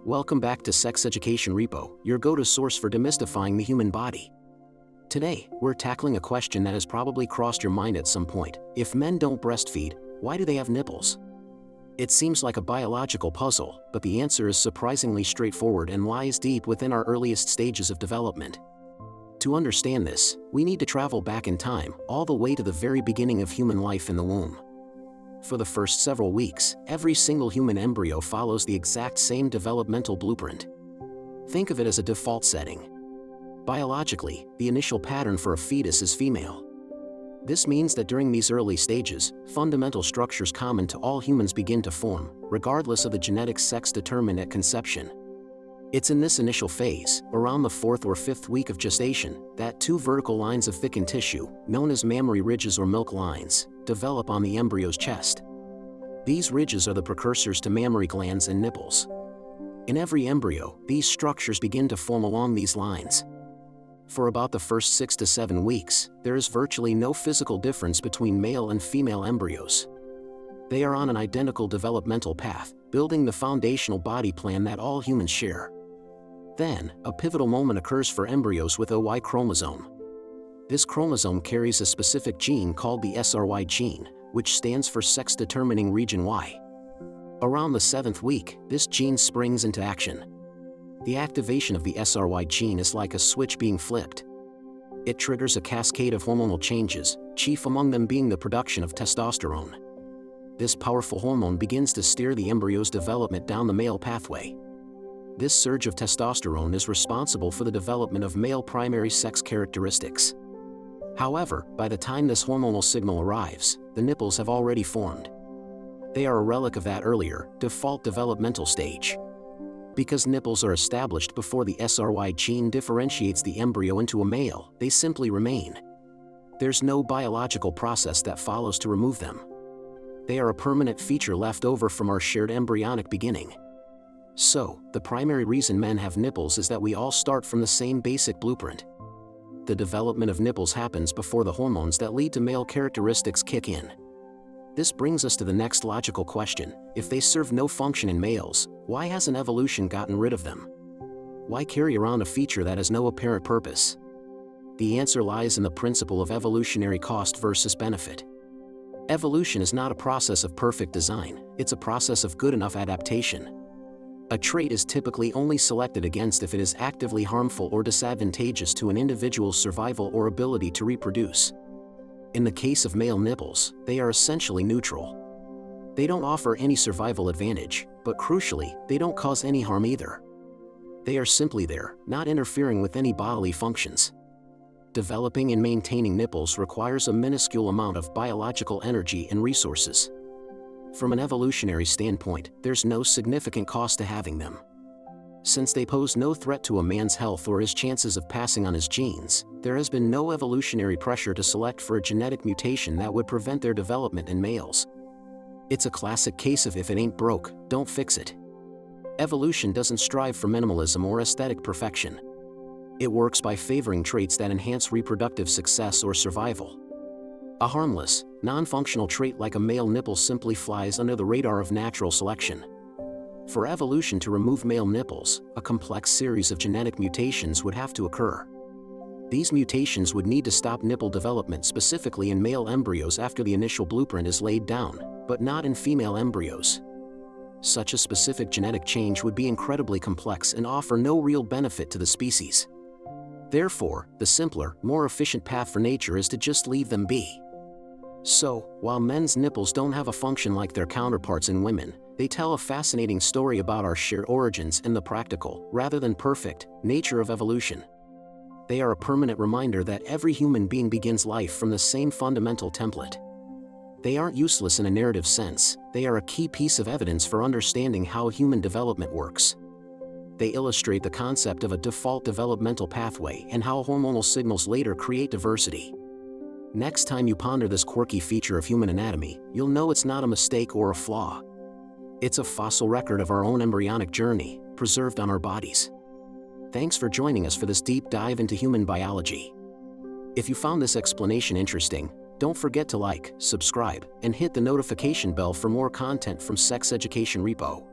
Welcome back to Sex Education Repo, your go-to source for demystifying the human body. Today, we're tackling a question that has probably crossed your mind at some point. If men don't breastfeed, why do they have nipples? It seems like a biological puzzle, but the answer is surprisingly straightforward and lies deep within our earliest stages of development. To understand this, we need to travel back in time, all the way to the very beginning of human life in the womb. For the first several weeks, every single human embryo follows the exact same developmental blueprint. Think of it as a default setting. Biologically, the initial pattern for a fetus is female. This means that during these early stages, fundamental structures common to all humans begin to form, regardless of the genetic sex determined at conception. It's in this initial phase, around the 4th or 5th week of gestation, that two vertical lines of thickened tissue, known as mammary ridges or milk lines, develop on the embryo's chest. These ridges are the precursors to mammary glands and nipples. In every embryo, these structures begin to form along these lines. For about the first 6 to 7 weeks, there is virtually no physical difference between male and female embryos. They are on an identical developmental path, building the foundational body plan that all humans share. Then, a pivotal moment occurs for embryos with a Y chromosome. This chromosome carries a specific gene called the SRY gene, which stands for sex-determining region Y. Around the 7th week, this gene springs into action. The activation of the SRY gene is like a switch being flipped. It triggers a cascade of hormonal changes, chief among them being the production of testosterone. This powerful hormone begins to steer the embryo's development down the male pathway. This surge of testosterone is responsible for the development of male primary sex characteristics. However, by the time this hormonal signal arrives, the nipples have already formed. They are a relic of that earlier, default developmental stage. Because nipples are established before the SRY gene differentiates the embryo into a male, they simply remain. There's no biological process that follows to remove them. They are a permanent feature left over from our shared embryonic beginning. So, the primary reason men have nipples is that we all start from the same basic blueprint. The development of nipples happens before the hormones that lead to male characteristics kick in. This brings us to the next logical question: if they serve no function in males, why hasn't evolution gotten rid of them? Why carry around a feature that has no apparent purpose? The answer lies in the principle of evolutionary cost versus benefit. Evolution is not a process of perfect design, it's a process of good enough adaptation. A trait is typically only selected against if it is actively harmful or disadvantageous to an individual's survival or ability to reproduce. In the case of male nipples, they are essentially neutral. They don't offer any survival advantage, but crucially, they don't cause any harm either. They are simply there, not interfering with any bodily functions. Developing and maintaining nipples requires a minuscule amount of biological energy and resources. From an evolutionary standpoint, there's no significant cost to having them. Since they pose no threat to a man's health or his chances of passing on his genes, there has been no evolutionary pressure to select for a genetic mutation that would prevent their development in males. It's a classic case of if it ain't broke, don't fix it. Evolution doesn't strive for minimalism or aesthetic perfection. It works by favoring traits that enhance reproductive success or survival. A harmless, non-functional trait like a male nipple simply flies under the radar of natural selection. For evolution to remove male nipples, a complex series of genetic mutations would have to occur. These mutations would need to stop nipple development specifically in male embryos after the initial blueprint is laid down, but not in female embryos. Such a specific genetic change would be incredibly complex and offer no real benefit to the species. Therefore, the simpler, more efficient path for nature is to just leave them be. So, while men's nipples don't have a function like their counterparts in women, they tell a fascinating story about our shared origins and the practical, rather than perfect, nature of evolution. They are a permanent reminder that every human being begins life from the same fundamental template. They aren't useless in a narrative sense, they are a key piece of evidence for understanding how human development works. They illustrate the concept of a default developmental pathway and how hormonal signals later create diversity. Next time you ponder this quirky feature of human anatomy, you'll know it's not a mistake or a flaw. It's a fossil record of our own embryonic journey, preserved on our bodies. Thanks for joining us for this deep dive into human biology. If you found this explanation interesting, don't forget to like, subscribe, and hit the notification bell for more content from Sex Education Repo.